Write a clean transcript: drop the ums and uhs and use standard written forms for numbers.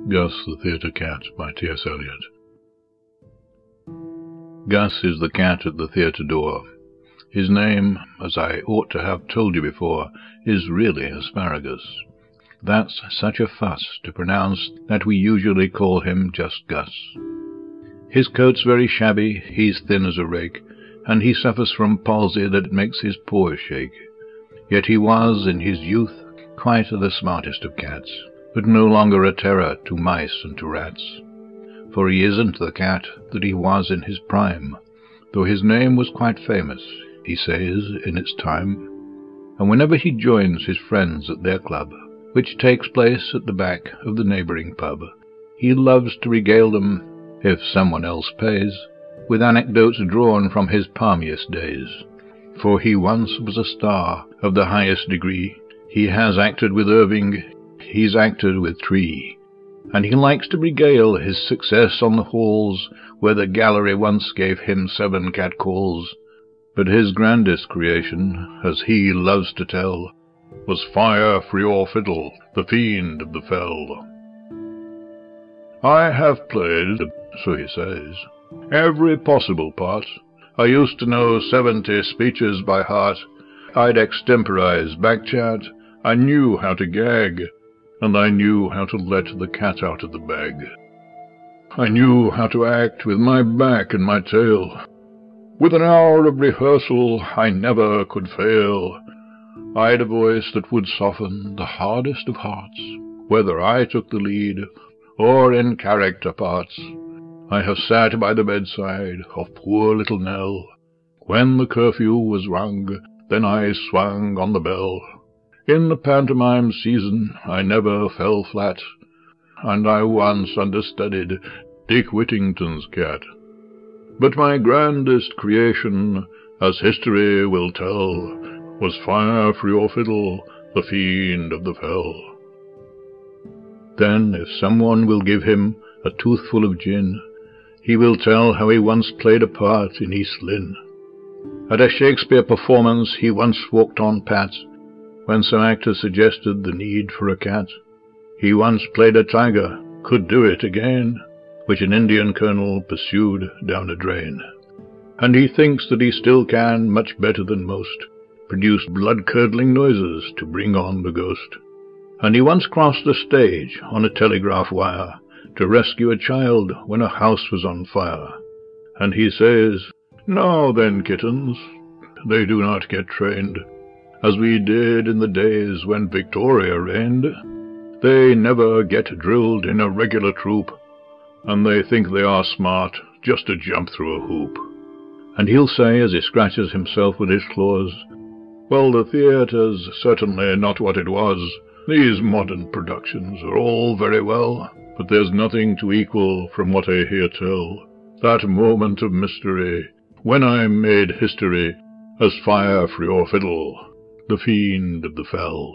Gus the Theatre Cat by T.S. Eliot. Gus is the cat at the theatre door. His name, as I ought to have told you before, is really Asparagus. That's such a fuss to pronounce that we usually call him just Gus. His coat's very shabby, he's thin as a rake, and he suffers from palsy that makes his paws shake. Yet he was, in his youth, quite the smartest of cats, but no longer a terror to mice and to rats. For he isn't the cat that he was in his prime, though his name was quite famous, he says, in its time. And whenever he joins his friends at their club, which takes place at the back of the neighbouring pub, he loves to regale them, if someone else pays, with anecdotes drawn from his palmiest days. For he once was a star of the highest degree. He has acted with Irving, he's acted with Tree, and he likes to regale his success on the halls, where the gallery once gave him 7 catcalls. But his grandest creation, as he loves to tell, was Fire for your Fiddle, the Fiend of the Fell. I have played, so he says, every possible part. I used to know 70 speeches by heart. I'd extemporize back-chat. I knew how to gag, and I knew how to let the cat out of the bag. I knew how to act with my back and my tail. With an hour of rehearsal I never could fail. I'd a voice that would soften the hardest of hearts, whether I took the lead or in character parts. I have sat by the bedside of poor little Nell. When the curfew was rung, then I swung on the bell. In the pantomime season I never fell flat, and I once understudied Dick Whittington's cat. But my grandest creation, as history will tell, was Fire for your Fiddle, the Fiend of the Fell. Then, if someone will give him a toothful of gin, he will tell how he once played a part in East Lynne. At a Shakespeare performance he once walked on Pat, when some actor suggested the need for a cat. He once played a tiger, could do it again, which an Indian colonel pursued down a drain. And he thinks that he still can, much better than most, produce blood-curdling noises to bring on the ghost. And he once crossed the stage on a telegraph wire to rescue a child when a house was on fire. And he says, "Now then, kittens, they do not get trained, as we did in the days when Victoria reigned. They never get drilled in a regular troop, and they think they are smart just to jump through a hoop." And he'll say, as he scratches himself with his claws, "Well, the theatre's certainly not what it was. These modern productions are all very well, but there's nothing to equal, from what I hear tell, that moment of mystery when I made history as Fire for your Fiddle, the Fiend of the Fell."